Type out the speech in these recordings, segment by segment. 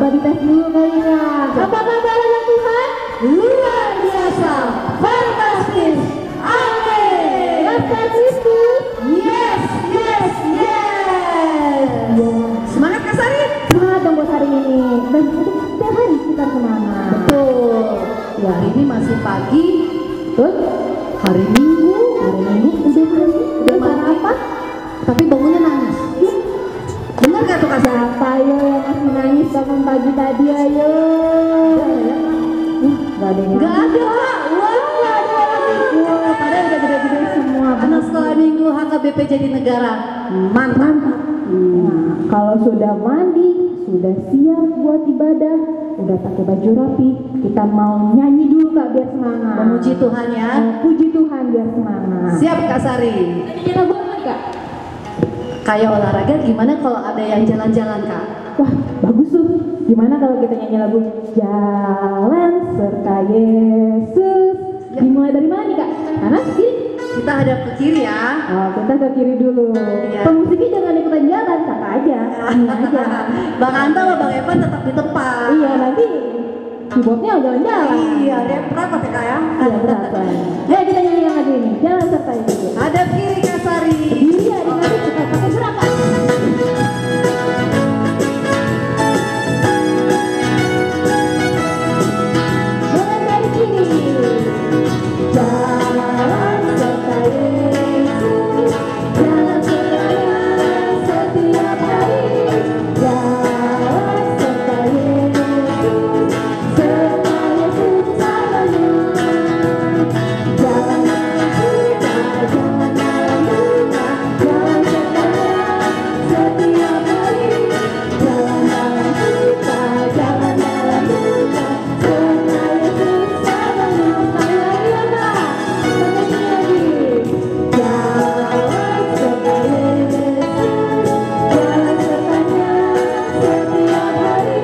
Coba dites dulu kalian. Apa kabarnya Tuhan? Luar biasa, fantastis, amin. Rasa Kristus. Yes, yes, yes. Semangat Kak Sari. Semangat dong buat hari ini. Dan setiap hari kita semangat. Betul. Ya, hari ini masih pagi. Betul. Hari Minggu. Hari Minggu udah malam apa? Tapi bangunnya nangis. Bener gak tuh Kak? Siapa yo yang masih nangis bangun pagi tadi ayo? Gak ada. Gak ada. Wah, gak ada. Wah, padahal udah gede-gede semua. Anak sekolah minggu HKBP Jatinegara. Mantap. Nah, kalau sudah mandi, sudah siap buat ibadah, udah pakai baju rapi, kita mau nyanyi dulu Kak biar semangat. Memuji Tuhan ya. Puji Tuhan biar semangat. Siap Kak Sari. Nyanyi lagu apa Kak? Kayak olahraga gimana kalau ada yang jalan-jalan Kak? Wah bagus tuh. Gimana kalau kita nyanyi lagu Jalan Serta Yesus ya. Dimulai dari mana nih Kak? Kanan kiri? Kita hadap ke kiri ya. Oh kita ke kiri dulu ya. Pemusiknya jangan ikutan jalan, Kakak aja aja. Bang Anta sama Bang Evan tetap di tempat. Iya nanti keyboardnya jalan-jalan. Iya dia perapat ya Kak ya? Iya perapat. Ya kita nyanyi yang lagi ini Jalan Serta Yesus. Hadap kiri Kak Sari. Iya nanti kita pakai gerakan. Mulai dari kiri. Jalan serta Yesus, jalan serta setiap hari. Jalan serta Yesus, serta Yesus selamanya. Jalan kita, jalan dalam duka, jalan sertanya setiap hari. Jalan dalam duka, jalan dalam duka, serta Yesus selamanya. Sekali lagi ya Kak, kita nyanyi lagi. Jalan serta Yesus, jalan sertanya setiap hari.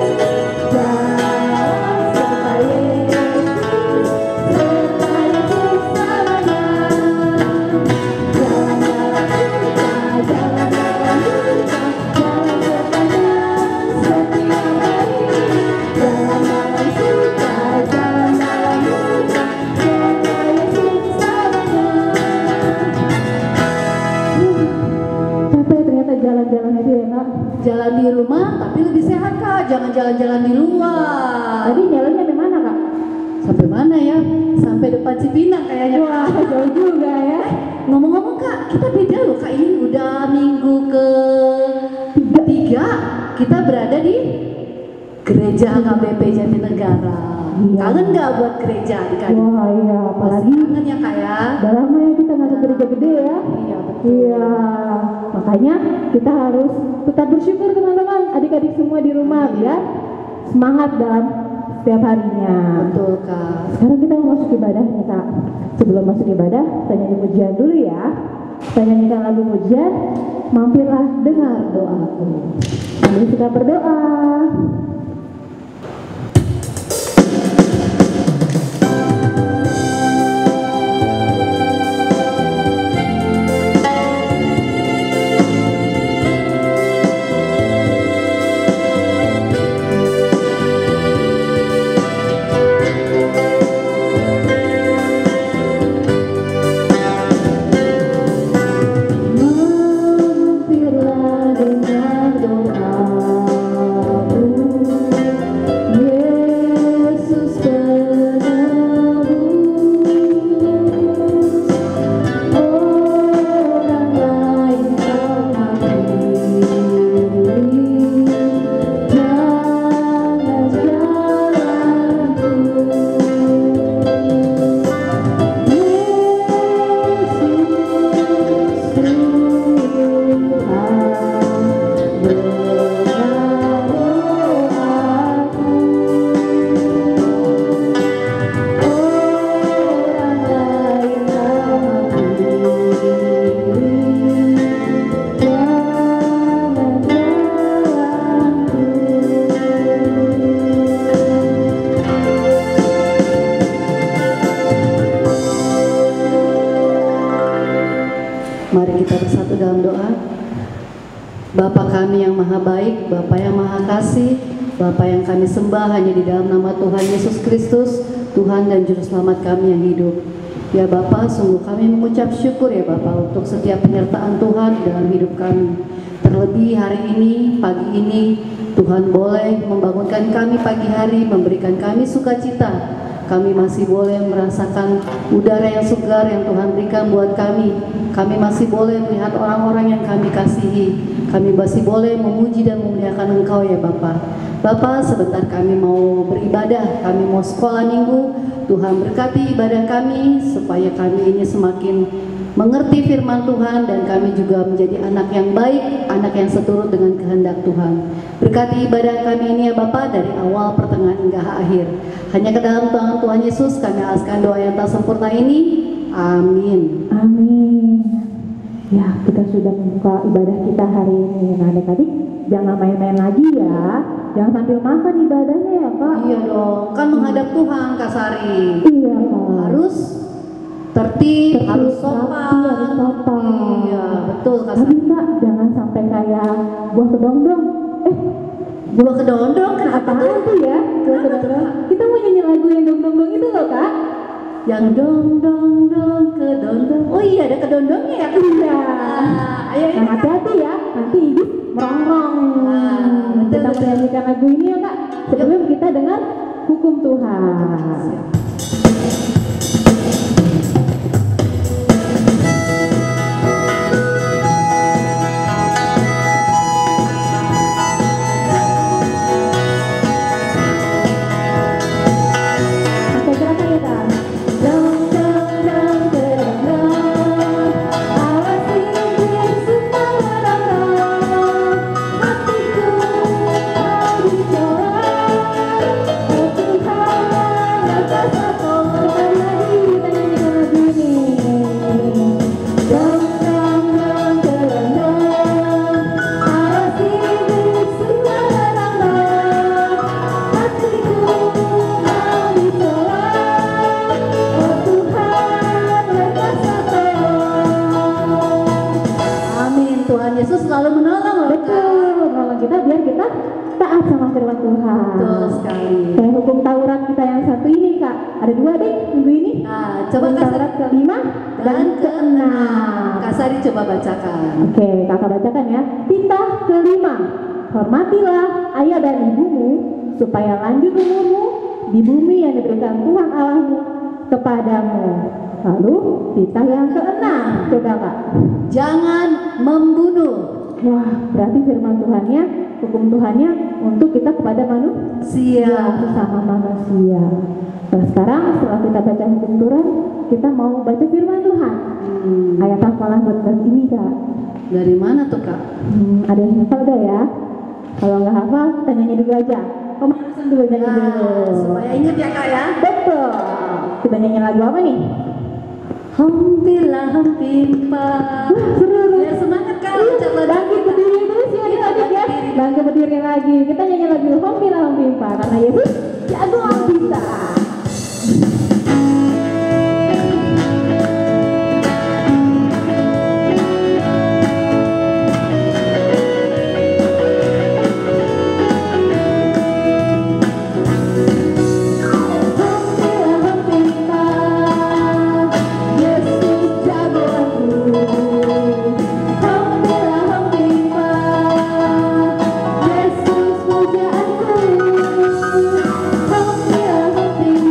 Jalan serta Yesus, serta Yesus selamanya. Jalan dalam duka, jalan dalam duka, jalan sertanya setiap hari. Jalan dalam suka, jalan dalam duka, serta Yesus selamanya. Capek ternyata jalan-jalan itu ya Kak. Jalan di rumah tapi lebih sehat Kak, jangan jalan-jalan di luar. Tadi jalannya sampai mana Kak? Sampai mana ya? Sampai depan Cipinang kayaknya. Wah jauh juga ya. Ngomong-ngomong Kak, kita beda loh Kak, ini udah minggu ke tiga kita berada di Gereja HKBP Jatinegara. Iya. Kangen gak buat gereja adik-adik? Wah iya, apalagi kangen ya Kak ya. Udah lama ya kita gak ke gereja gede ya. Iya betul. Iya, makanya kita harus tetap bersyukur teman-teman, adik-adik semua di rumah biar semangat dalam setiap harinya. Betul Kak. Sekarang kita mau masuk ibadah nih Kak. Sebelum masuk ibadah, kita nyanyi pujian dulu ya. Kita nyanyikan lagu pujian, mampirlah dengar doaku. Mari kita berdoa. Mampirlah dengar doaku. Bapa kami yang maha baik, Bapa yang maha kasih, Bapa yang kami sembah hanya di dalam nama Tuhan Yesus Kristus, Tuhan dan Juru Selamat kami yang hidup. Ya Bapa, sungguh kami mengucap syukur ya Bapa untuk setiap penyertaan Tuhan dalam hidup kami. Terlebih hari ini, pagi ini, Tuhan boleh membangunkan kami pagi hari, memberikan kami sukacita. Kami masih boleh merasakan udara yang segar yang Tuhan berikan buat kami. Kami masih boleh melihat orang-orang yang kami kasihi. Kami masih boleh memuji dan memuliakan Engkau ya Bapa. Bapa, sebentar kami mau beribadah, kami mau sekolah minggu. Tuhan berkati ibadah kami supaya kami ini semakin mengerti firman Tuhan dan kami juga menjadi anak yang baik, anak yang seturut dengan kehendak Tuhan. Berkati ibadah kami ini ya Bapa dari awal, pertengahan hingga akhir. Hanya ke dalam tangan Tuhan Yesus kami alaskan doa yang tak sempurna ini. Amin. Amin. Ya, kita sudah membuka ibadah kita hari ini. Nah, adik-adik jangan main-main lagi ya. Jangan sambil makan ibadahnya ya Kak. Iya dong, kan menghadap Tuhan Kak Sari. Iya Kak. Harus tertib, harus sopan. Harus sopan. Iya, betul Kak Tapi Sari. Kak, jangan sampai kayak buah kedondong. Buah kedondong kenapa tuh? Apaan tuh ya? Buah kedondong. Kita mau nyanyi lagu yang dong-dong-dong itu loh Kak. Yang dong dong dong kedondong. Oh iya, ada kedondongnya ya Kak. Iya. Ayo Nah, hati-hati ya, nanti iblis merongrong. betul, Kita betul. menyanyikan lagu ini ya Kak. Sebelum kita dengar hukum Tuhan. Oke, silakan ya Kak. Dong dong dong kedondong, awas iblis suka merongrong. Hatiku mau dicoba, oh Tuhan lepas aku. Sekali lagi kita nyanyikan lagu ini. Dong dong dong kedondong, awas iblis suka merongrong. Hatiku mau dicoba, oh Tuhan lepas aku. Amin. Tuhan Yesus selalu menolong loh Kak. Betul, menolong kita biar kita taat sama firman Tuhan. Betul sekali. Kayak hukum Taurat kita yang satu ini Kak, ada dua deh minggu ini. Nah, coba Hukum Kak Taurat Sari kelima dan dan keenam. Kak Sari coba bacakan. Oke, kakak bacakan ya. Titah kelima, hormatilah ayah dan ibumu supaya lanjut umurmu di bumi yang diberikan Tuhan Allahmu kepadamu. Lalu titah yang keenam, coba Kak. Jangan membunuh. Wah, berarti firman Tuhannya, hukum Tuhannya untuk kita kepada manusia, sesama manusia. Nah, sekarang setelah kita baca hukum Tuhan, kita mau baca firman Tuhan. Ayat hafalan buat ini Kak. Dari mana tuh Kak? Ada yang hafal gak ya? Kalau nggak hafal, tanyanya dulu aja. Pemanasan dulu, nyanyi dulu. Nah, supaya ingat ya Kak ya. Betul. Kita nyanyi lagu apa nih? Hampilah hampimpa. Seru. Biar semangat Kak. Coba Bangkit berdiri terus ya adik-adik ya. Bangkit berdiri lagi. Kita nyanyi lagu Hompilah Hompimpa karena Yesus jago bisa. Hompilah Hompimpa, Yesus jagoanku. Hompilah Hompimpa, Yesus pujaanku. Hompilah Hompimpa.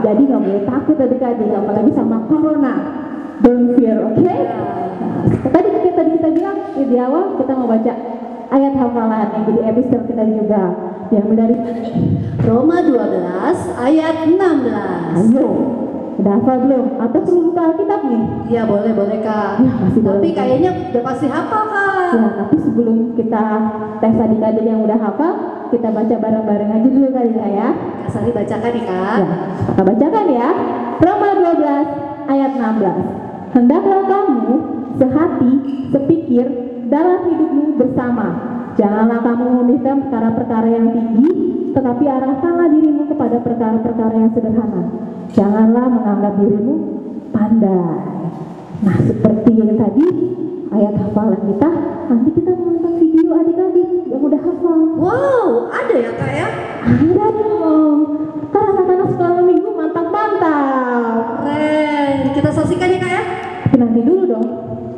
Jadi nggak boleh takut adik-adik, apalagi sama corona. Don't fear, oke? Tadi kita bilang di awal kita mau baca ayat hafalan yang jadi episode kita juga. Diambil dari Roma 12 ayat 16. Ayo, udah hafal belum? Atau perlu buka Alkitab nih? Ya boleh Kak. Ya, masih Tapi boleh. kayaknya udah pasti hafal Kak. Ya, tapi sebelum kita tes adik-adik yang udah hafal, kita baca bareng-bareng aja dulu kali ya. Kak Sari bacakan nih Kak. Ya, kita bacakan ya. Roma 12 ayat 16. Hendaklah kamu sehati, sepikir dalam hidupmu bersama. Janganlah kamu memikirkan perkara-perkara yang tinggi, tetapi arahkanlah dirimu kepada perkara-perkara yang sederhana. Janganlah menganggap dirimu pandai. Nah, seperti yang tadi ayat hafalan kita, nanti kita menonton video adik-adik yang udah hafal. Wow, ada ya Kak ya? Ada dong. Kan anak-anak sekolah minggu mantap-mantap. Keren. Kita saksikan ya Kak ya? Tapi nanti dulu dong.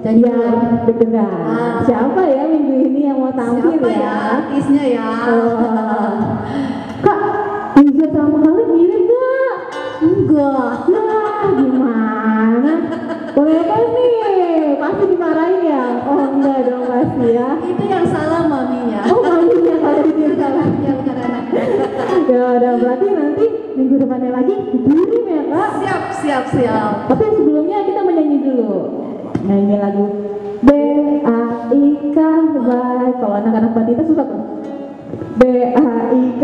Jadi Biar deg-degan. Siapa ya minggu ini yang mau tampil siapa ya ya? artisnya ya? Kak, Aiza sama Khalid mirip gak? Enggak. Nah, gimana? Boleh apa nih? Pasti dimarahin ya? Oh enggak dong pasti ya. Itu yang salah maminya. Oh maminya kalau dia salah. Ya bukan anak. Ya udah, berarti nanti minggu depannya lagi dikirim ya Kak. Siap. Tapi sebelumnya kita menyanyi dulu. Nyanyi lagu B.A.I.K. Bye. Kalau anak-anak Batita susah tuh. B.A.I.K.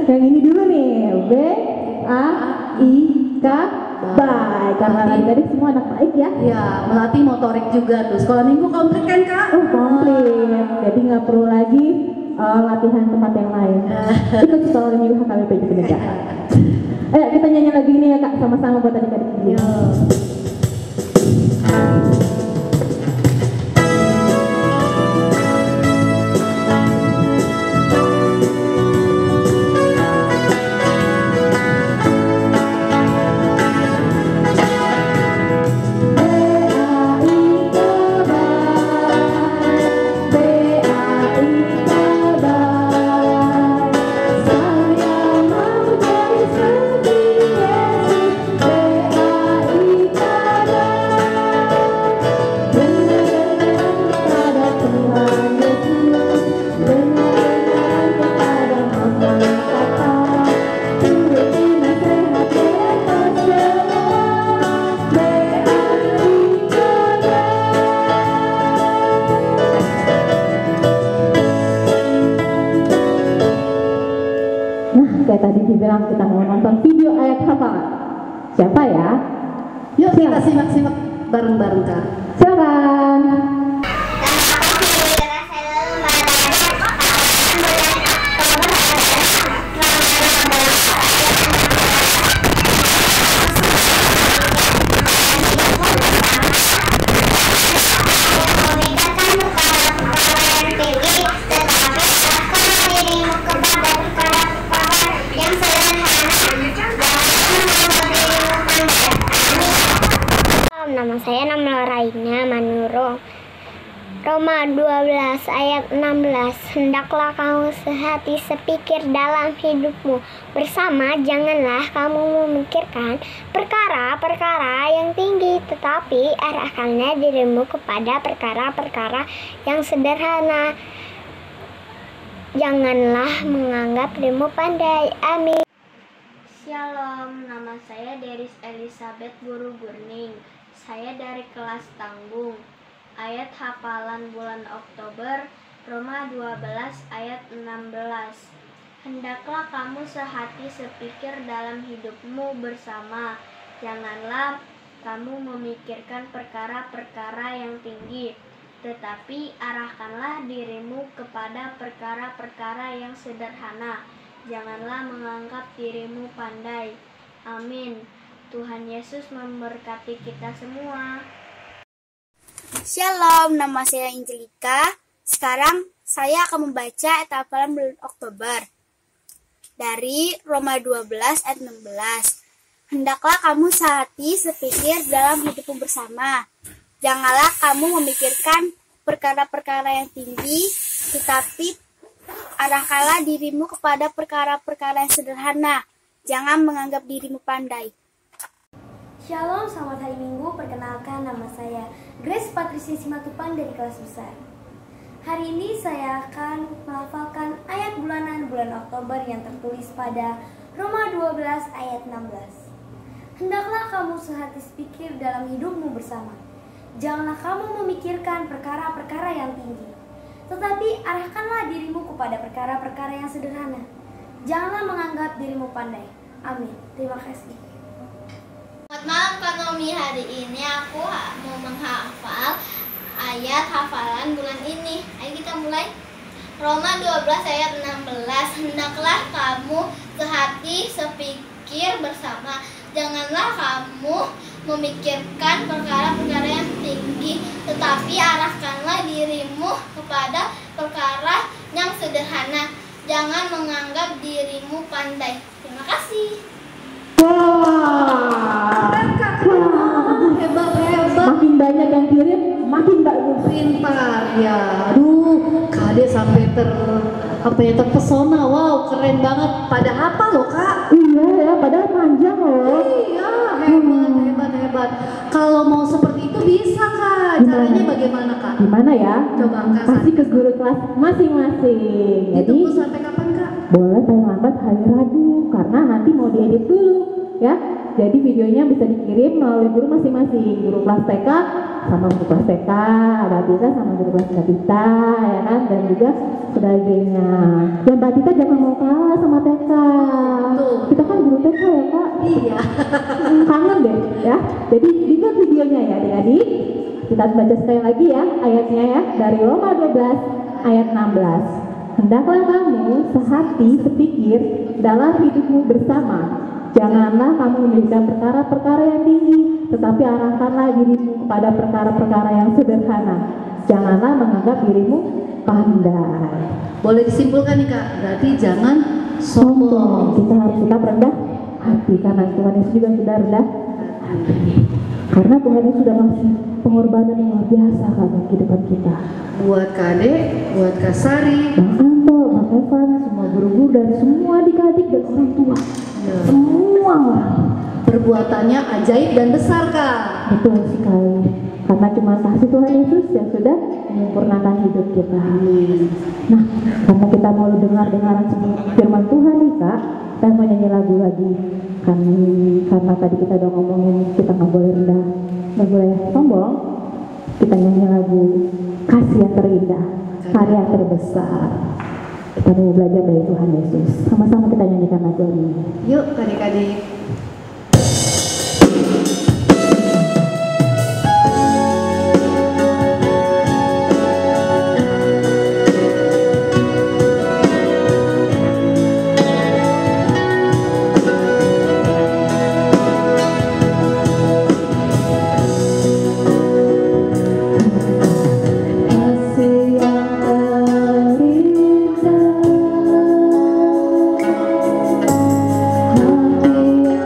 Yang ini dulu nih. B.A.I.K. Bye. Karena tadi semua anak baik ya. Ya, melatih motorik juga tuh. Sekolah minggu komplit kan Kak? Oh komplit. Jadi nggak perlu lagi latihan tempat yang lain. Ikut sekolah minggu HKBP juga nih. Ayo kita nyanyi lagi ini ya Kak, sama-sama buat adik-adik. Yo. Kayak tadi dibilang kita mau nonton video ayat hafalan. Siapa ya? Yuk kita simak-simak bareng-bareng Kak. Silakan. Nama saya nama lainnya Manurung. Roma 12 ayat 16. Hendaklah kamu sehati sepikir dalam hidupmu bersama. Janganlah kamu memikirkan perkara-perkara yang tinggi, tetapi arahkanlah dirimu kepada perkara-perkara yang sederhana. Janganlah menganggap dirimu pandai. Amin. Shalom, nama saya Deris Elizabeth Guru Gurning. Saya dari kelas Tanggung. Ayat hafalan bulan Oktober, Roma 12 ayat 16. Hendaklah kamu sehati sepikir dalam hidupmu bersama. Janganlah kamu memikirkan perkara-perkara yang tinggi, tetapi arahkanlah dirimu kepada perkara-perkara yang sederhana. Janganlah menganggap dirimu pandai. Amin. Tuhan Yesus memberkati kita semua. Shalom, nama saya Angelika. Sekarang saya akan membaca ayat hafalan bulan Oktober dari Roma 12 ayat 16. Hendaklah kamu sehati sepikir dalam hidupmu bersama. Janganlah kamu memikirkan perkara-perkara yang tinggi, tetapi arahkanlah dirimu kepada perkara-perkara yang sederhana. Jangan menganggap dirimu pandai. Shalom, selamat hari Minggu. Perkenalkan, nama saya Grace Patricia Simatupan dari kelas besar. Hari ini saya akan melafalkan ayat bulanan bulan Oktober yang tertulis pada Roma 12 ayat 16. Hendaklah kamu sehati sepikir dalam hidupmu bersama. Janganlah kamu memikirkan perkara-perkara yang tinggi, tetapi arahkanlah dirimu kepada perkara-perkara yang sederhana. Janganlah menganggap dirimu pandai. Amin. Terima kasih. Selamat malam Kak Nomi, hari ini aku mau menghafal ayat hafalan bulan ini. Ayo kita mulai. Roma 12 ayat 16. Hendaklah kamu sehati sepikir bersama. Janganlah kamu memikirkan perkara-perkara yang tinggi, tetapi arahkanlah dirimu kepada perkara yang sederhana. Jangan menganggap dirimu pandai. Terima kasih. Wah, Hebat, hebat. makin banyak yang kirim, makin bagus. Pintar ya. Aduh, Kade sampai terpesona. Wow, keren banget. Pada apa loh, Kak? Iya ya, padahal panjang loh. Iya, hebat. Kalau mau seperti itu bisa, Kak. Caranya bagaimana, Kak? Gimana ya? Coba Kak Kasih ke guru kelas masing-masing. Jadi ditunggu sampai kapan, Kak? boleh paling lambat hari Rabu karena nanti mau diedit dulu ya. Jadi videonya bisa dikirim melalui guru masing-masing. Guru kelas TK sama guru kelas TK, Mbak Tita sama guru kelas Mbak Tita, ya kan? Dan juga sebagainya. Dan Mbak Tita jangan mau kalah sama TK. Betul. Kita kan guru TK ya Kak. Iya. Kangen deh ya. Jadi dibuat videonya ya adik-adik. Kita baca sekali lagi ya ayatnya ya dari Roma 12 ayat 16. Hendaklah kamu sehati sepikir dalam hidupmu bersama. Janganlah kamu memikirkan perkara-perkara yang tinggi, tetapi arahkanlah dirimu kepada perkara-perkara yang sederhana. Janganlah menganggap dirimu pandai. Boleh disimpulkan nih, Kak. Berarti jangan Sombong. sombong. Kita harus tetap rendah hati karena Tuhan Yesus juga sudah rendah hati. Karena Tuhan Yesus sudah ngasih pengorbanan yang luar biasa dalam kehidupan kita. Buat Kade, buat Kak Sari. Bang Anto, Bang Evan, semua guru-guru dan semua adik-adik dan orang tua, semua orang. Perbuatannya ajaib dan besar, Kak. Betul sekali. Karena cuma kasih Tuhan Yesus yang sudah menyempurnakan hidup kita. Nah, karena kita mau dengar-dengaran firman Tuhan nih Kak, kita mau nyanyi lagu lagi. Karena tadi kita udah ngomongin kita nggak boleh rendah, nggak boleh sombong. Kita nyanyi lagu Kasih yang terindah, karya terbesar. Kita mau belajar dari Tuhan Yesus. Sama-sama kita nyanyikan lagu ini. Yuk, adik-adik. Kasih yang terindah, hati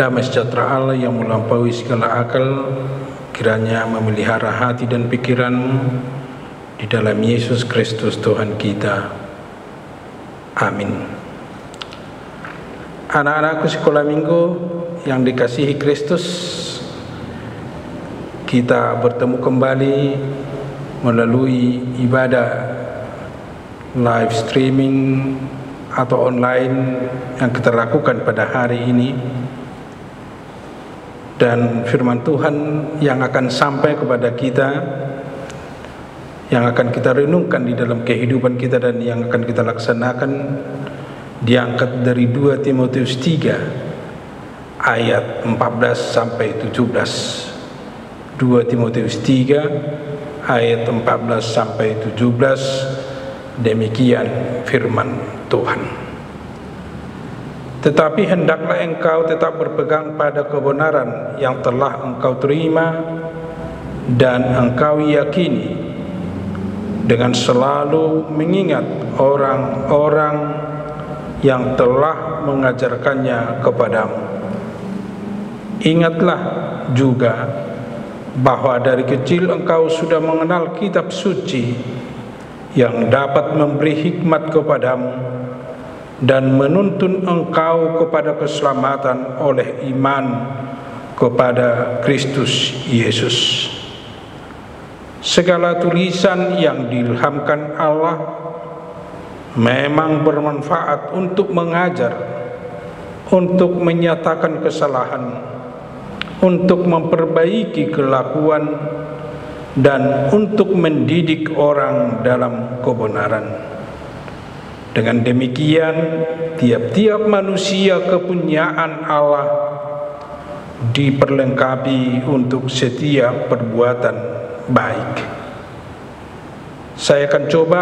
Damai sejahtera Allah yang melampaui segala akal kiranya memelihara hati dan pikiranmu di dalam Yesus Kristus Tuhan kita. Amin. Anak-anakku sekolah minggu yang dikasihi Kristus, kita bertemu kembali melalui ibadah live streaming atau online yang kita lakukan pada hari ini. Dan firman Tuhan yang akan sampai kepada kita, yang akan kita renungkan di dalam kehidupan kita dan yang akan kita laksanakan, diangkat dari 2 Timotius 3 ayat 14 sampai 17. 2 Timotius 3 ayat 14 sampai 17. Demikian firman Tuhan. Tetapi hendaklah engkau tetap berpegang pada kebenaran yang telah engkau terima dan engkau yakini, dengan selalu mengingat orang-orang yang telah mengajarkannya kepadamu. Ingatlah juga bahwa dari kecil engkau sudah mengenal kitab suci yang dapat memberi hikmat kepadamu dan menuntun engkau kepada keselamatan oleh iman kepada Kristus Yesus. Segala tulisan yang diilhamkan Allah memang bermanfaat untuk mengajar, untuk menyatakan kesalahan, untuk memperbaiki kelakuan, dan untuk mendidik orang dalam kebenaran. Dengan demikian, tiap-tiap manusia kepunyaan Allah diperlengkapi untuk setiap perbuatan baik. Saya akan coba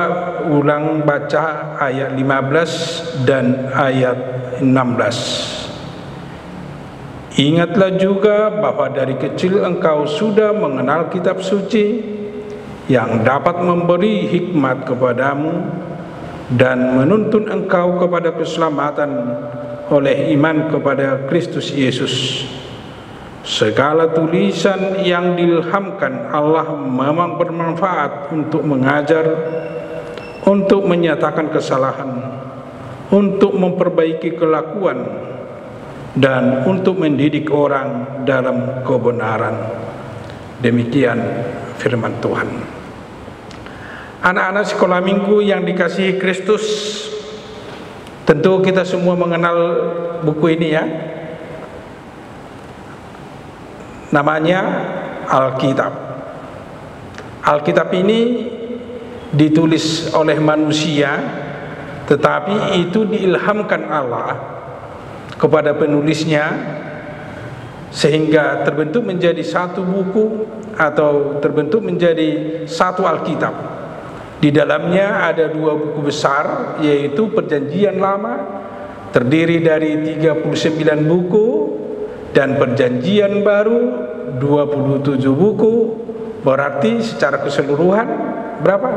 ulang baca ayat 15 dan ayat 16. Ingatlah juga bahwa dari kecil engkau sudah mengenal kitab suci yang dapat memberi hikmat kepadamu dan menuntun engkau kepada keselamatan oleh iman kepada Kristus Yesus. Segala tulisan yang diilhamkan Allah memang bermanfaat untuk mengajar, untuk menyatakan kesalahan, untuk memperbaiki kelakuan, dan untuk mendidik orang dalam kebenaran. Demikian firman Tuhan. Anak-anak sekolah minggu yang dikasihi Kristus, tentu kita semua mengenal buku ini ya. Namanya Alkitab. Alkitab ini ditulis oleh manusia, tetapi itu diilhamkan Allah kepada penulisnya sehingga terbentuk menjadi satu buku atau terbentuk menjadi satu Alkitab. Di dalamnya ada 2 buku besar, yaitu Perjanjian Lama terdiri dari 39 buku dan Perjanjian Baru 27 buku. Berarti secara keseluruhan berapa?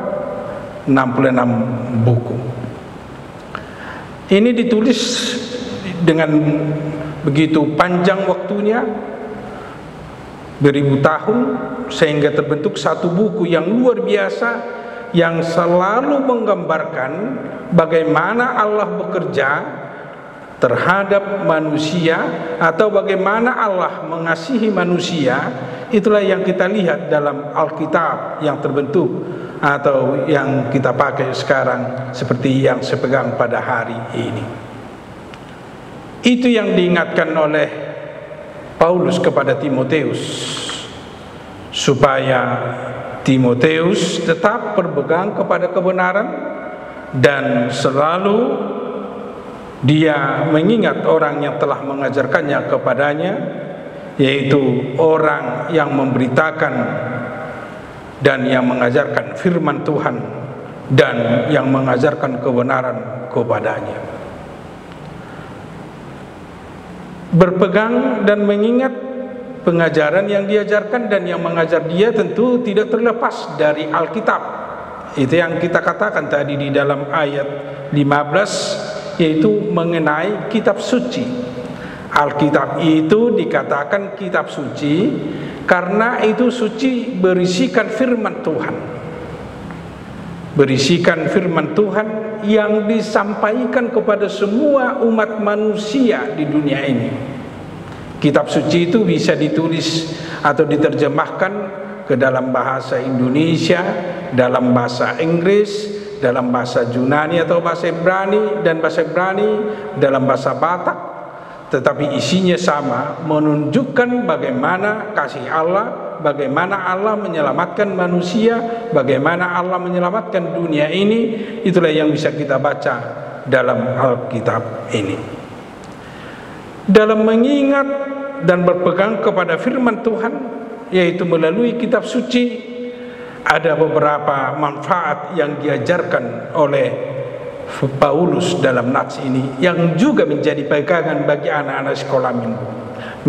66 buku. Ini ditulis dengan begitu panjang waktunya, beribu tahun, sehingga terbentuk satu buku yang luar biasa, yang selalu menggambarkan bagaimana Allah bekerja terhadap manusia atau bagaimana Allah mengasihi manusia. Itulah yang kita lihat dalam Alkitab yang terbentuk atau yang kita pakai sekarang seperti yang saya pegang pada hari ini. Itu yang diingatkan oleh Paulus kepada Timotius, supaya Timotius tetap berpegang kepada kebenaran dan selalu dia mengingat orang yang telah mengajarkannya kepadanya, yaitu orang yang memberitakan dan yang mengajarkan firman Tuhan dan yang mengajarkan kebenaran kepadanya. Berpegang dan mengingat pengajaran yang diajarkan dan yang mengajar dia tentu tidak terlepas dari Alkitab. Itu yang kita katakan tadi di dalam ayat 15, yaitu mengenai kitab suci. Alkitab itu dikatakan kitab suci karena itu suci, berisikan firman Tuhan. Berisikan firman Tuhan yang disampaikan kepada semua umat manusia di dunia ini. Kitab suci itu bisa ditulis atau diterjemahkan ke dalam bahasa Indonesia, dalam bahasa Inggris, dalam bahasa Yunani atau bahasa Ibrani dan bahasa Ibrani, dalam bahasa Batak, tetapi isinya sama, menunjukkan bagaimana kasih Allah, bagaimana Allah menyelamatkan manusia, bagaimana Allah menyelamatkan dunia ini. Itulah yang bisa kita baca dalam Alkitab ini. Dalam mengingat dan berpegang kepada firman Tuhan, yaitu melalui kitab suci, ada beberapa manfaat yang diajarkan oleh Paulus dalam nats ini, yang juga menjadi pegangan bagi anak-anak sekolah minggu,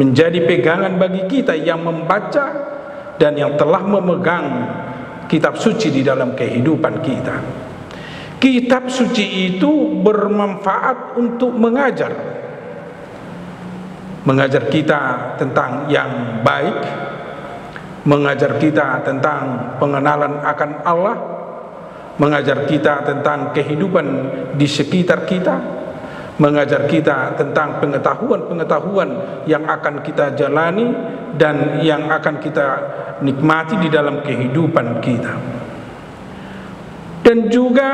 menjadi pegangan bagi kita yang membaca dan yang telah memegang kitab suci di dalam kehidupan kita. Kitab suci itu bermanfaat untuk mengajar kita tentang yang baik, mengajar kita tentang pengenalan akan Allah, mengajar kita tentang kehidupan di sekitar kita, mengajar kita tentang pengetahuan-pengetahuan yang akan kita jalani dan yang akan kita nikmati di dalam kehidupan kita. Dan juga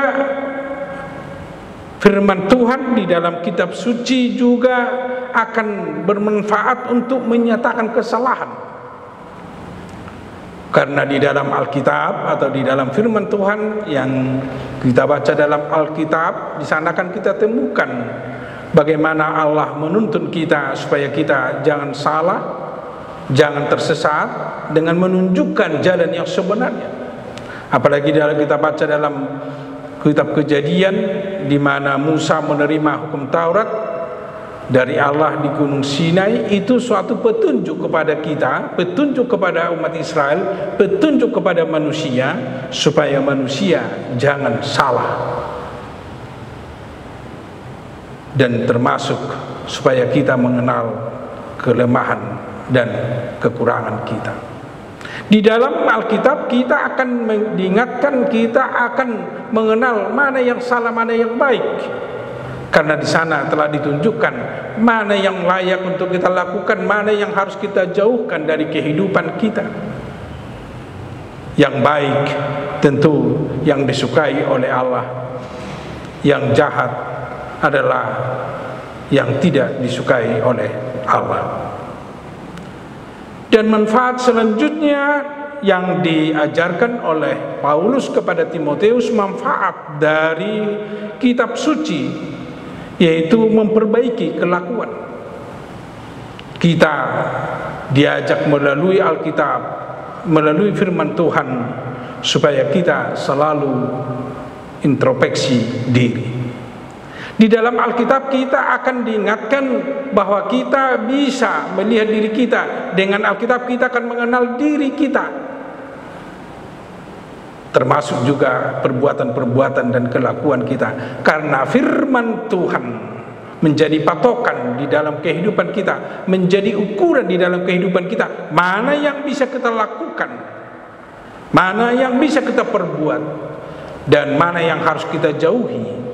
firman Tuhan di dalam kitab suci juga akan bermanfaat untuk menyatakan kesalahan. Karena di dalam Alkitab atau di dalam firman Tuhan yang kita baca dalam Alkitab, di sana kan kita temukan bagaimana Allah menuntun kita supaya kita jangan salah, jangan tersesat, dengan menunjukkan jalan yang sebenarnya. Apalagi dalam kita baca dalam kitab Kejadian, di mana Musa menerima hukum Taurat dari Allah di Gunung Sinai, itu suatu petunjuk kepada kita, petunjuk kepada umat Israel, petunjuk kepada manusia supaya manusia jangan salah, dan termasuk supaya kita mengenal kelemahan dan kekurangan kita. Di dalam Alkitab kita akan diingatkan, kita akan mengenal mana yang salah, mana yang baik. Karena di sana telah ditunjukkan mana yang layak untuk kita lakukan, mana yang harus kita jauhkan dari kehidupan kita. Yang baik tentu yang disukai oleh Allah, yang jahat adalah yang tidak disukai oleh Allah. Dan manfaat selanjutnya yang diajarkan oleh Paulus kepada Timotius, manfaat dari kitab suci, yaitu memperbaiki kelakuan. Kita diajak melalui Alkitab, melalui firman Tuhan, supaya kita selalu introspeksi diri. Di dalam Alkitab kita akan diingatkan bahwa kita bisa melihat diri kita. Dengan Alkitab kita akan mengenal diri kita, termasuk juga perbuatan-perbuatan dan kelakuan kita. Karena firman Tuhan menjadi patokan di dalam kehidupan kita, menjadi ukuran di dalam kehidupan kita, mana yang bisa kita lakukan, mana yang bisa kita perbuat, dan mana yang harus kita jauhi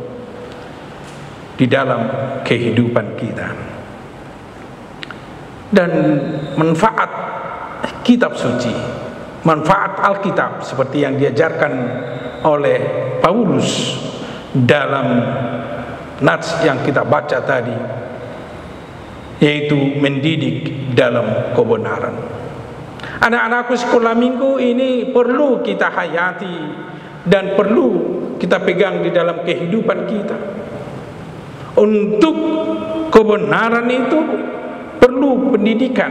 di dalam kehidupan kita. Dan manfaat kitab suci, manfaat Alkitab seperti yang diajarkan oleh Paulus dalam nats yang kita baca tadi, yaitu mendidik dalam kebenaran. Anak-anakku sekolah minggu ini perlu kita hayati dan perlu kita pegang di dalam kehidupan kita. Untuk kebenaran itu perlu pendidikan.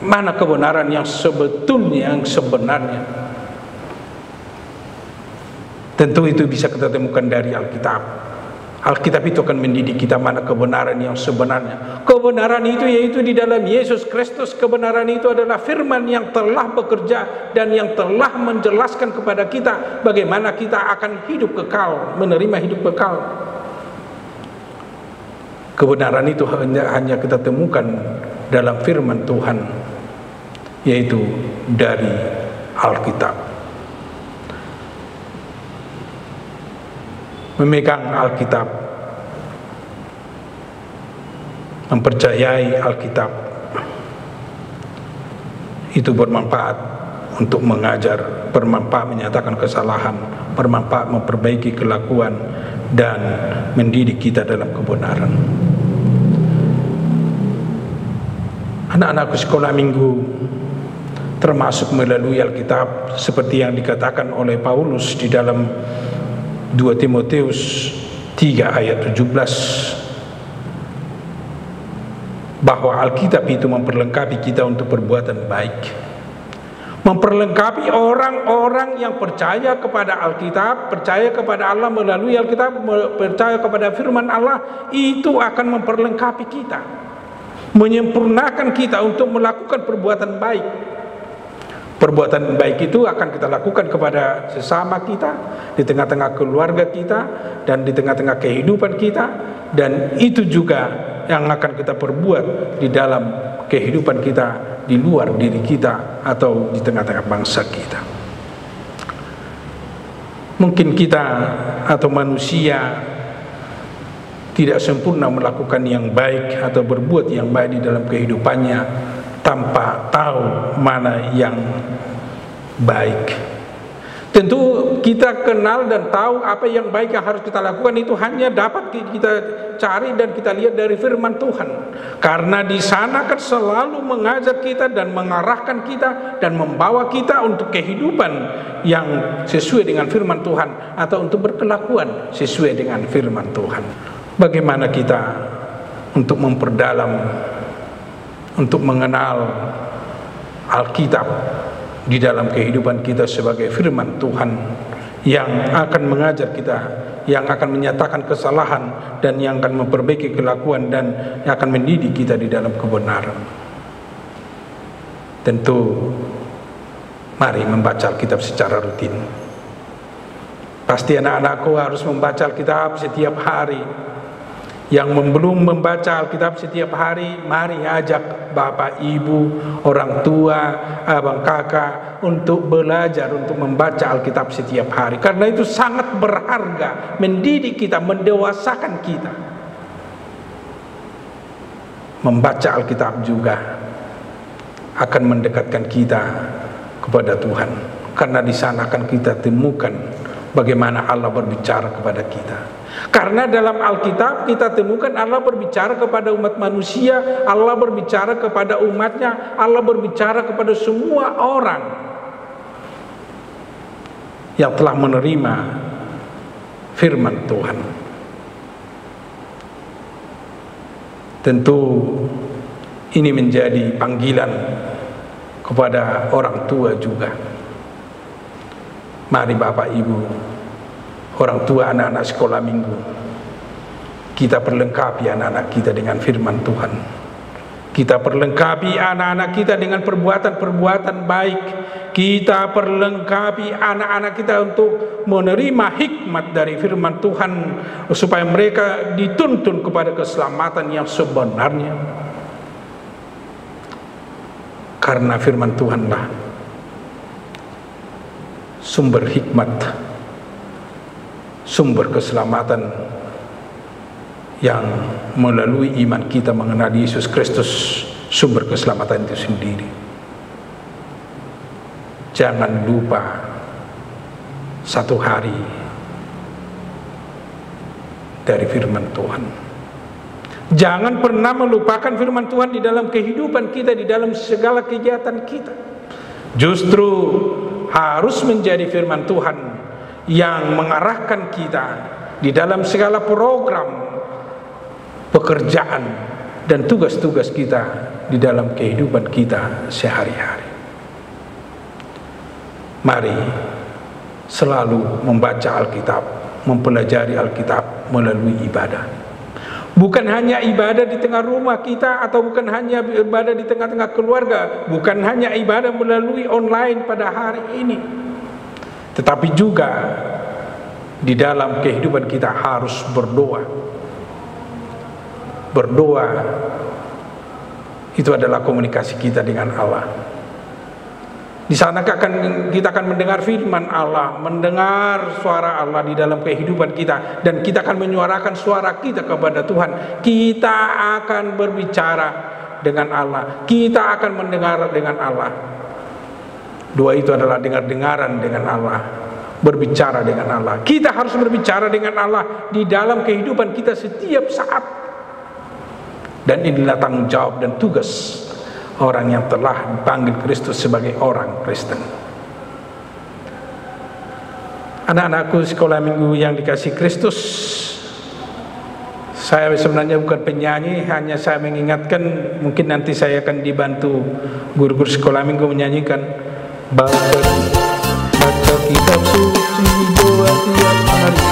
Mana kebenaran yang sebetulnya, yang sebenarnya? Tentu itu bisa kita temukan dari Alkitab. Alkitab itu akan mendidik kita mana kebenaran yang sebenarnya. Kebenaran itu yaitu di dalam Yesus Kristus. Kebenaran itu adalah firman yang telah bekerja dan yang telah menjelaskan kepada kita bagaimana kita akan hidup kekal, menerima hidup kekal. Kebenaran itu hanya kita temukan dalam firman Tuhan, yaitu dari Alkitab. Memegang Alkitab, mempercayai Alkitab, itu bermanfaat untuk mengajar, bermanfaat menyatakan kesalahan, bermanfaat memperbaiki kelakuan, dan mendidik kita dalam kebenaran. Anak-anakku sekolah minggu termasuk melalui Alkitab, seperti yang dikatakan oleh Paulus di dalam 2 Timotius 3 ayat 17, bahwa Alkitab itu memperlengkapi kita untuk perbuatan baik, memperlengkapi orang-orang yang percaya kepada Alkitab, percaya kepada Allah melalui Alkitab, percaya kepada firman Allah. Itu akan memperlengkapi kita, menyempurnakan kita untuk melakukan perbuatan baik. Perbuatan baik itu akan kita lakukan kepada sesama kita, di tengah-tengah keluarga kita, dan di tengah-tengah kehidupan kita. Dan itu juga yang akan kita perbuat di dalam kehidupan kita, di luar diri kita, atau di tengah-tengah bangsa kita. Mungkin kita atau manusia tidak sempurna melakukan yang baik atau berbuat yang baik di dalam kehidupannya tanpa tahu mana yang baik. Tentu kita kenal dan tahu apa yang baik yang harus kita lakukan, itu hanya dapat kita cari dan kita lihat dari firman Tuhan. Karena di sana kan selalu mengajar kita dan mengarahkan kita dan membawa kita untuk kehidupan yang sesuai dengan firman Tuhan, atau untuk berkelakuan sesuai dengan firman Tuhan. Bagaimana kita untuk memperdalam, untuk mengenal Alkitab di dalam kehidupan kita sebagai firman Tuhan yang akan mengajar kita, yang akan menyatakan kesalahan, dan yang akan memperbaiki kelakuan, dan yang akan mendidik kita di dalam kebenaran. Tentu mari membaca Alkitab secara rutin. Pasti anak-anakku harus membaca Alkitab setiap hari. Yang belum membaca Alkitab setiap hari, mari ajak bapak, ibu, orang tua, abang, kakak untuk belajar, untuk membaca Alkitab setiap hari. Karena itu sangat berharga, mendidik kita, mendewasakan kita. Membaca Alkitab juga akan mendekatkan kita kepada Tuhan. Karena di sana akan kita temukan bagaimana Allah berbicara kepada kita. Karena dalam Alkitab kita temukan Allah berbicara kepada umat manusia, Allah berbicara kepada umatnya, Allah berbicara kepada semua orang yang telah menerima firman Tuhan. Tentu ini menjadi panggilan kepada orang tua juga. Mari Bapak Ibu, orang tua, anak-anak sekolah minggu, kita perlengkapi anak-anak kita dengan firman Tuhan. Kita perlengkapi anak-anak kita dengan perbuatan-perbuatan baik. Kita perlengkapi anak-anak kita untuk menerima hikmat dari firman Tuhan, supaya mereka dituntun kepada keselamatan yang sebenarnya. Karena firman Tuhanlah sumber hikmat, sumber keselamatan yang melalui iman kita mengenal Yesus Kristus, sumber keselamatan itu sendiri. Jangan lupa satu hari dari firman Tuhan. Jangan pernah melupakan firman Tuhan di dalam kehidupan kita, di dalam segala kegiatan kita. Justru harus menjadi firman Tuhan yang mengarahkan kita di dalam segala program, pekerjaan, dan tugas-tugas kita di dalam kehidupan kita sehari-hari. Mari selalu membaca Alkitab, mempelajari Alkitab melalui ibadah. Bukan hanya ibadah di tengah rumah kita, atau bukan hanya ibadah di tengah-tengah keluarga, bukan hanya ibadah melalui online pada hari ini, tetapi juga di dalam kehidupan kita harus berdoa. berdoa itu adalah komunikasi kita dengan Allah. Di sana kita akan mendengar firman Allah, mendengar suara Allah di dalam kehidupan kita, dan kita akan menyuarakan suara kita kepada Tuhan. Kita akan berbicara dengan Allah, kita akan mendengar dengan Allah. Dua itu adalah dengar-dengaran dengan Allah, berbicara dengan Allah. Kita harus berbicara dengan Allah di dalam kehidupan kita setiap saat. Dan inilah tanggung jawab dan tugas orang yang telah dipanggil Kristus sebagai orang Kristen. Anak-anakku sekolah minggu yang dikasih Kristus, saya sebenarnya bukan penyanyi, hanya saya mengingatkan, mungkin nanti saya akan dibantu guru-guru sekolah minggu menyanyikan. Baca kitab suci doa tiap hari.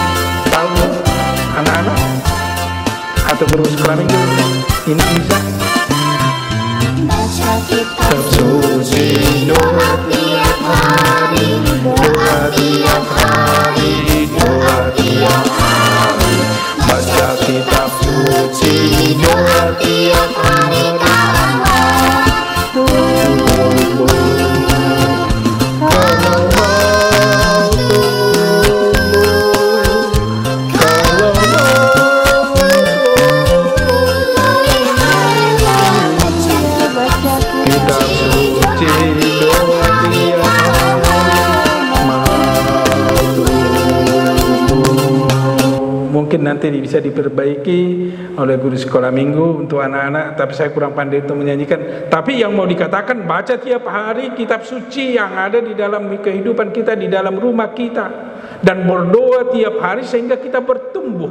Tahu anak-anak atau guru sekolah minggu ini bisa? Baca kitab suci doa tiap hari, doa tiap hari, doa tiap hari. Baca kitab suci doa tiap hari, mungkin nanti bisa diperbaiki oleh guru sekolah minggu untuk anak-anak, tapi saya kurang pandai untuk menyanyikan. Tapi yang mau dikatakan, baca tiap hari kitab suci yang ada di dalam kehidupan kita, di dalam rumah kita, dan berdoa tiap hari sehingga kita bertumbuh,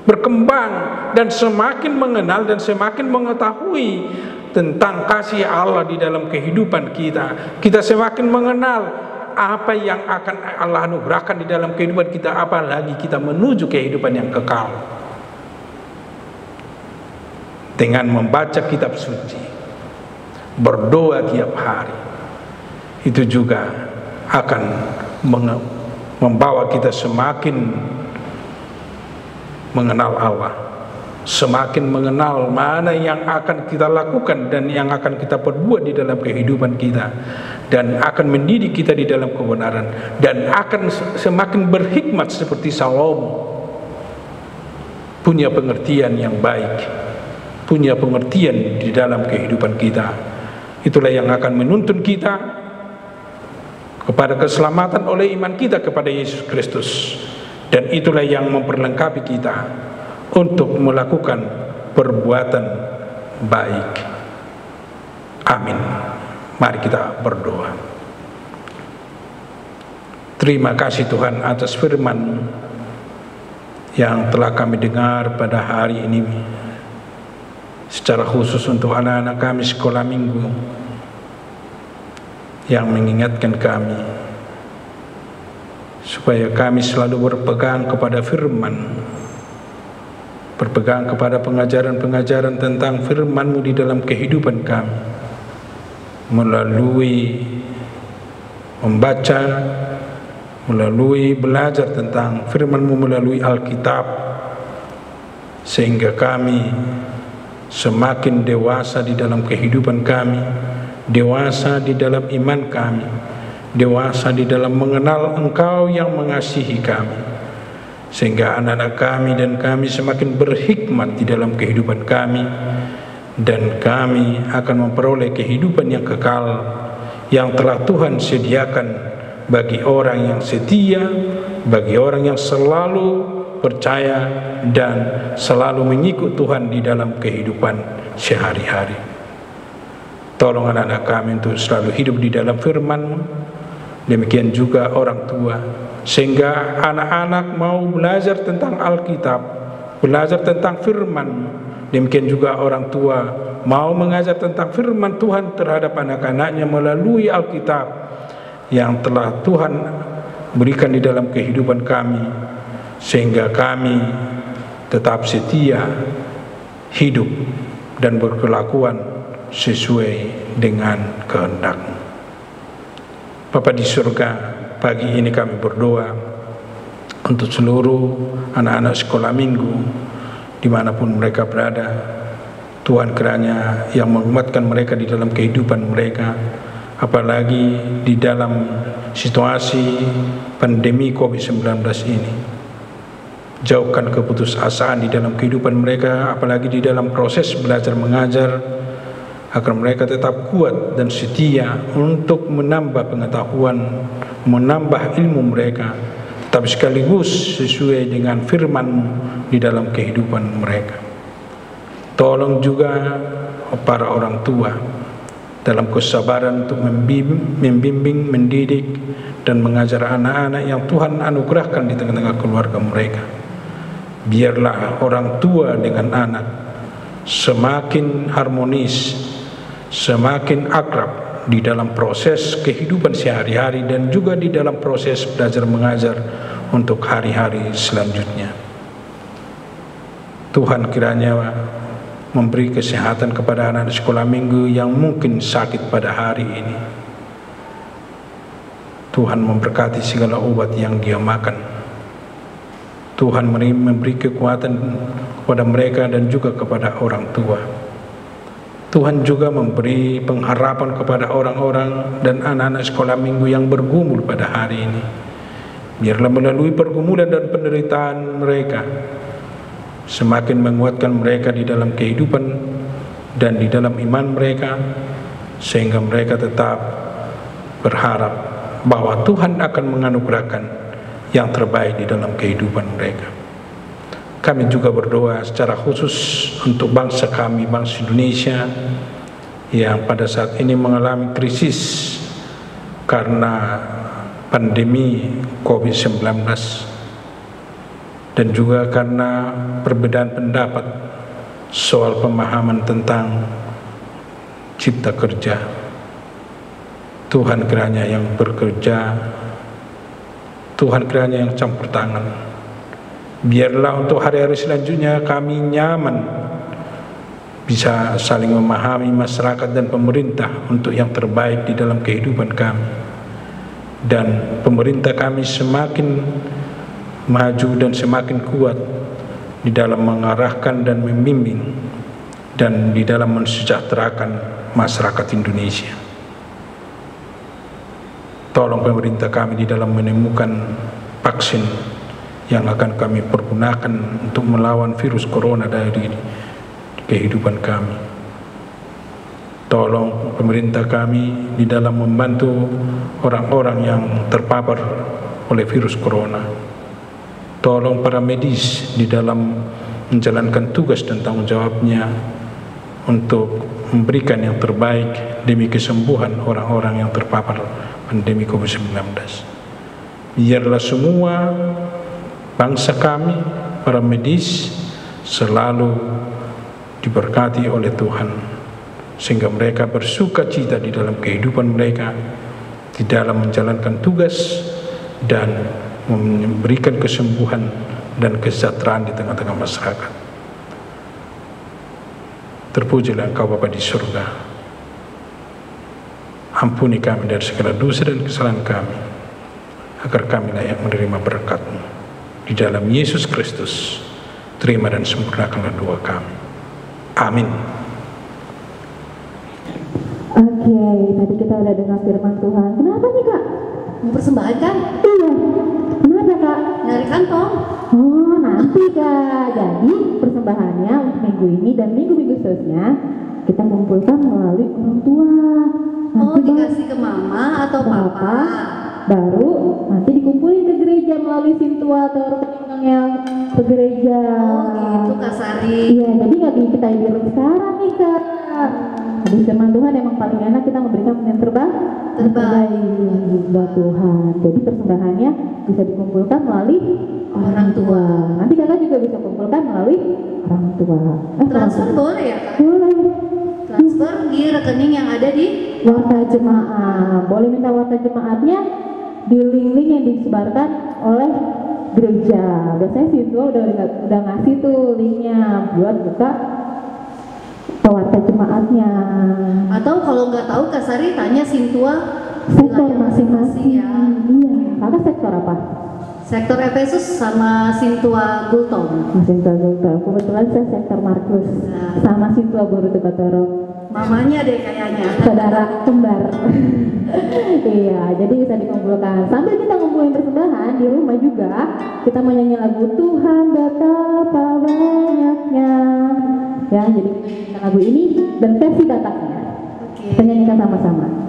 berkembang, dan semakin mengenal dan semakin mengetahui tentang kasih Allah di dalam kehidupan kita. Kita semakin mengenal apa yang akan Allah anugerahkan di dalam kehidupan kita, apalagi kita menuju kehidupan yang kekal. Dengan membaca kitab suci, berdoa tiap hari, itu juga akan membawa kita semakin mengenal Allah, semakin mengenal mana yang akan kita lakukan dan yang akan kita perbuat di dalam kehidupan kita, dan akan mendidik kita di dalam kebenaran, dan akan semakin berhikmat seperti Salomo, punya pengertian yang baik, punya pengertian di dalam kehidupan kita. Itulah yang akan menuntun kita kepada keselamatan oleh iman kita kepada Yesus Kristus, dan itulah yang memperlengkapi kita untuk melakukan perbuatan baik. Amin. Mari kita berdoa. Terima kasih Tuhan atas firman yang telah kami dengar pada hari ini, secara khusus untuk anak-anak kami sekolah minggu, yang mengingatkan kami supaya kami selalu berpegang kepada firman, berpegang kepada pengajaran-pengajaran tentang firman-Mu di dalam kehidupan kami, melalui membaca, melalui belajar tentang firman-Mu melalui Alkitab, sehingga kami semakin dewasa di dalam kehidupan kami, dewasa di dalam iman kami, dewasa di dalam mengenal Engkau yang mengasihi kami, sehingga anak-anak kami dan kami semakin berhikmat di dalam kehidupan kami, dan kami akan memperoleh kehidupan yang kekal yang telah Tuhan sediakan bagi orang yang setia, bagi orang yang selalu percaya dan selalu mengikut Tuhan di dalam kehidupan sehari-hari. Tolong anak-anak kami untuk selalu hidup di dalam firman-Mu, demikian juga orang tua, sehingga anak-anak mau belajar tentang Alkitab, belajar tentang firman-Mu. Demikian juga orang tua mau mengajar tentang firman Tuhan terhadap anak-anaknya melalui Alkitab yang telah Tuhan berikan di dalam kehidupan kami, sehingga kami tetap setia hidup dan berkelakuan sesuai dengan kehendak-Mu. Bapa di surga, pagi ini kami berdoa untuk seluruh anak-anak sekolah minggu dimanapun mereka berada. Tuhan kiranya yang menguatkan mereka di dalam kehidupan mereka, apalagi di dalam situasi pandemi COVID-19 ini. Jauhkan keputusasaan di dalam kehidupan mereka, apalagi di dalam proses belajar mengajar, agar mereka tetap kuat dan setia untuk menambah pengetahuan, menambah ilmu mereka, tapi sekaligus sesuai dengan firman-Mu di dalam kehidupan mereka. Tolong juga para orang tua dalam kesabaran untuk membimbing, mendidik, dan mengajar anak-anak yang Tuhan anugerahkan di tengah-tengah keluarga mereka. Biarlah orang tua dengan anak semakin harmonis, semakin akrab di dalam proses kehidupan sehari-hari dan juga di dalam proses belajar mengajar untuk hari-hari selanjutnya. Tuhan kiranya memberi kesehatan kepada anak sekolah minggu yang mungkin sakit pada hari ini. Tuhan memberkati segala obat yang dia makan. Tuhan memberi kekuatan kepada mereka dan juga kepada orang tua. Tuhan juga memberi pengharapan kepada orang-orang dan anak-anak sekolah minggu yang bergumul pada hari ini. Biarlah melalui pergumulan dan penderitaan mereka, semakin menguatkan mereka di dalam kehidupan dan di dalam iman mereka, sehingga mereka tetap berharap bahwa Tuhan akan menganugerahkan yang terbaik di dalam kehidupan mereka. Kami juga berdoa secara khusus untuk bangsa kami, bangsa Indonesia, yang pada saat ini mengalami krisis karena pandemi COVID-19, dan juga karena perbedaan pendapat soal pemahaman tentang cipta kerja. Tuhan kiranya yang bekerja, Tuhan kiranya yang campur tangan. Biarlah untuk hari-hari selanjutnya kami nyaman bisa saling memahami masyarakat dan pemerintah untuk yang terbaik di dalam kehidupan kami, dan pemerintah kami semakin maju dan semakin kuat di dalam mengarahkan dan membimbing dan di dalam mensejahterakan masyarakat Indonesia. Tolong pemerintah kami di dalam menemukan vaksin yang akan kami pergunakan untuk melawan virus corona dari kehidupan kami. Tolong pemerintah kami di dalam membantu orang-orang yang terpapar oleh virus corona. Tolong para medis di dalam menjalankan tugas dan tanggung jawabnya untuk memberikan yang terbaik demi kesembuhan orang-orang yang terpapar pandemi COVID-19. Biarlah semua bangsa kami, para medis, selalu diberkati oleh Tuhan, sehingga mereka bersuka cita di dalam kehidupan mereka, di dalam menjalankan tugas dan memberikan kesembuhan dan kesejahteraan di tengah-tengah masyarakat. Terpujilah Engkau Bapa di surga. Ampuni kami dari segala dosa dan kesalahan kami, agar kami layak menerima berkat-Mu. Di dalam Yesus Kristus, terima dan sempurnakanlah doa kami. Amin. Oke, tadi kita udah dengar firman Tuhan. Kenapa nih Kak? Mau persembahan kan? Iya. Kenapa Kak? Nyari kantong. Oh, nanti Kak. Jadi persembahannya untuk minggu ini dan minggu-minggu seterusnya kita kumpulkan melalui orang tua. Oh, dikasih ke mama atau papa? Baru nanti dikumpulin ke gereja melalui Sintua atau rekening yang ke gereja. Oh gitu Kak Sari. Iya, jadi nggak bisa kita ibarat sekarang nih Kak. Habis firman Tuhan emang paling enak kita memberikan yang terbaik buat Tuhan. Jadi persembahannya bisa dikumpulkan melalui orang tua. Nanti Kakak juga bisa kumpulkan melalui orang tua. Transfer boleh ya Kak? Boleh. Transfer di rekening yang ada di Warta Jemaat. Boleh minta warta jemaatnya di link-link yang disebarkan oleh gereja. Biasanya Sintua udah ngasih tuh linknya buat buka warta jemaatnya. Atau kalau nggak tahu Kak Sari tanya Sintua sektor masing-masing ya. Iya. Kakak sektor apa? Sektor Efesus sama Sintua Gultom. Sintua Gultom. Kebetulan saya sektor Markus sama Sintua Boruto Kotoro. Mamanya deh kayaknya. Saudara kembar. Iya, jadi bisa dikumpulkan. Sambil kita ngumpulin persembahan di rumah juga, kita menyanyi lagu Tuhan betapa banyaknya. Ya, jadi kita lagu ini dan versi Bataknya. Kita nyanyikan sama-sama.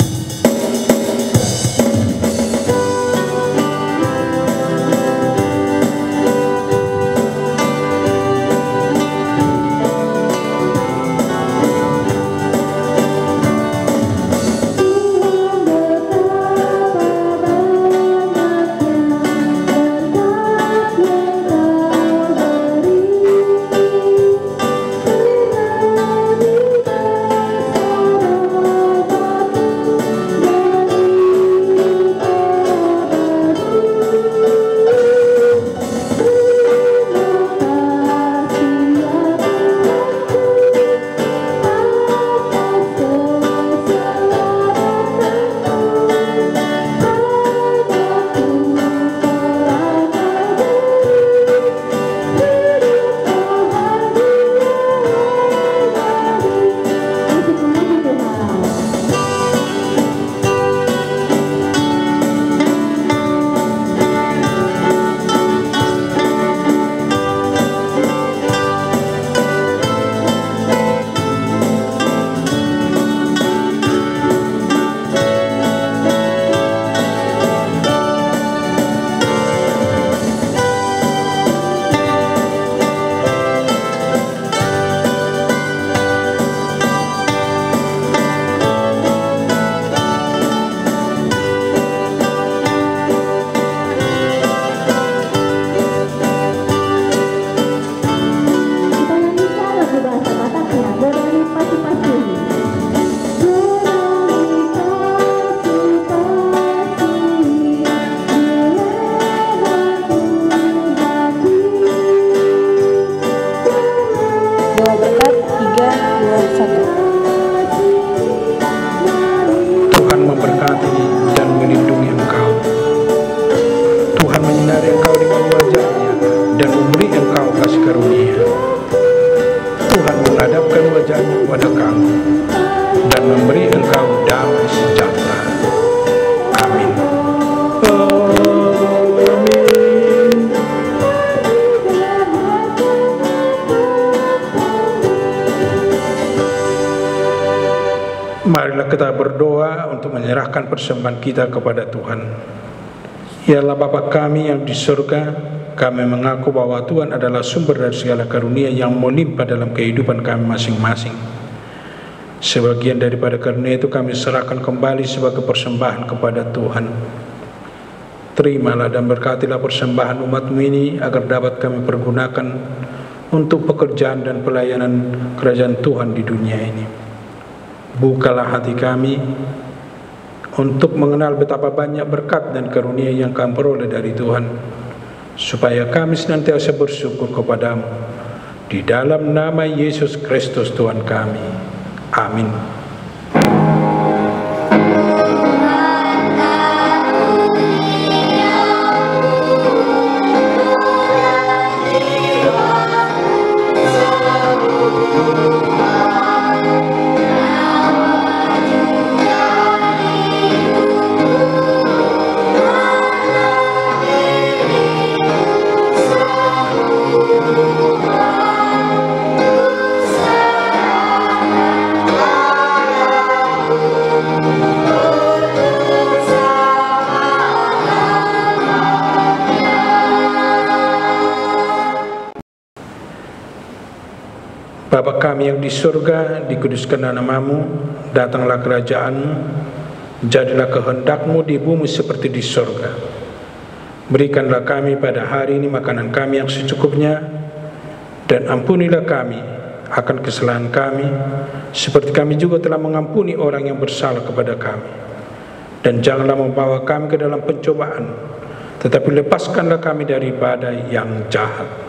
Marilah kita berdoa untuk menyerahkan persembahan kita kepada Tuhan. Ya Allah Bapa kami yang di surga, kami mengaku bahwa Tuhan adalah sumber dari segala karunia yang melimpah dalam kehidupan kami masing-masing. Sebagian daripada karunia itu kami serahkan kembali sebagai persembahan kepada Tuhan. Terimalah dan berkatilah persembahan umat-Mu ini agar dapat kami pergunakan untuk pekerjaan dan pelayanan kerajaan Tuhan di dunia ini. Bukalah hati kami untuk mengenal betapa banyak berkat dan karunia yang kami peroleh dari Tuhan, supaya kami senantiasa bersyukur kepadamu. Di dalam nama Yesus Kristus Tuhan kami. Amin. Bapa kami yang di surga, dikuduskanlah nama-Mu, datanglah kerajaan-Mu, jadilah kehendak-Mu di bumi seperti di surga. Berikanlah kami pada hari ini makanan kami yang secukupnya, dan ampunilah kami akan kesalahan kami, seperti kami juga telah mengampuni orang yang bersalah kepada kami. Dan janganlah membawa kami ke dalam pencobaan, tetapi lepaskanlah kami daripada yang jahat.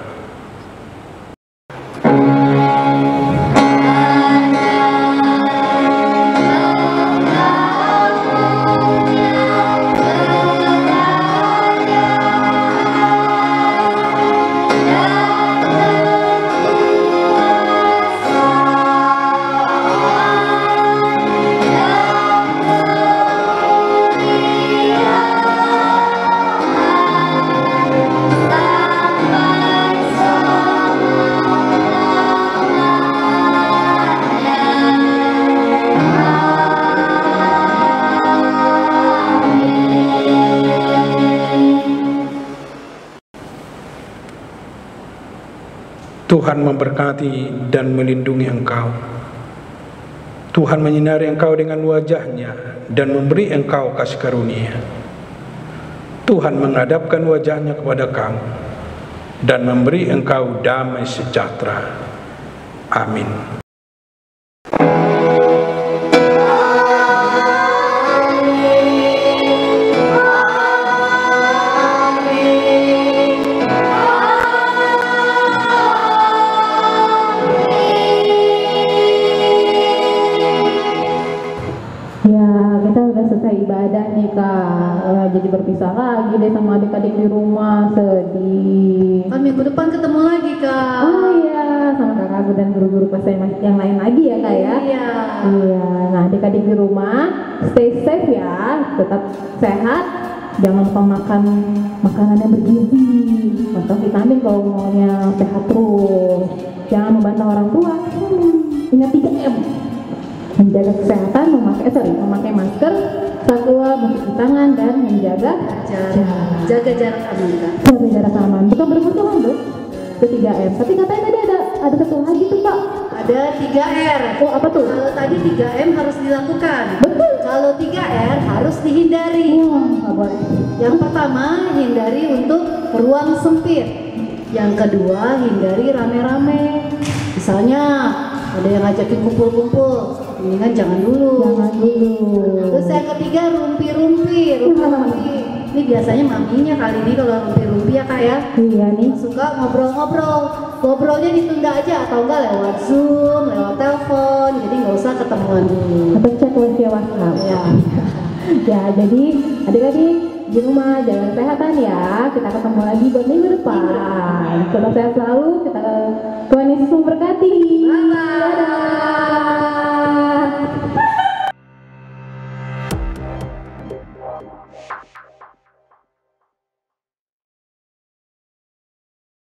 Tuhan memberkati dan melindungi engkau. Tuhan menyinari engkau dengan wajah-Nya dan memberi engkau kasih karunia. Tuhan menghadapkan wajah-Nya kepada kamu dan memberi engkau damai sejahtera. Amin. Ibadah nih Kak, jadi berpisah lagi deh sama adik-adik di rumah, sedih. Kan minggu depan ketemu lagi Kak. Oh iya, sama kakakku dan guru-guru kelas yang lain lagi ya Kak ya. Iya. Iya, nah adik-adik di rumah stay safe ya, tetap sehat, jangan lupa makan makanan yang bergizi, makan vitamin kalau maunya sehat terus. Jangan membantah orang tua. Ingat 3M. Menjaga kesehatan, memakai masker, saat keluar, mencuci tangan, dan menjaga jaga jarak aman Kak. Jaga jarak aman. Bukan bermusuhan loh. Itu 3M. Tapi katanya tadi ada satu lagi tuh Pak. Ada 3R. Oh apa tuh? Kalau tadi 3M harus dilakukan. Betul. Kalau 3R harus dihindari. Nggak boleh. Yang pertama, hindari untuk ruang sempit. Yang kedua, hindari rame-rame. Misalnya ada yang ngajakin kumpul-kumpul, mendingan jangan dulu. Terus yang ketiga, rumpi-rumpi. Ini biasanya maminya kali ini kalau rumpi-rumpi ya Kak ya. Iya nih. Suka ngobrol-ngobrol. Ngobrolnya ditunda aja atau enggak lewat Zoom, lewat telepon. Jadi nggak usah ketemuan dulu. Atau chat via WhatsApp. Ya. Ya, jadi adik-adik di rumah jaga kesehatan ya. Kita ketemu lagi buat minggu depan. Tetap sehat selalu. Tuhan Yesus memberkati. Bye-bye. Dadah.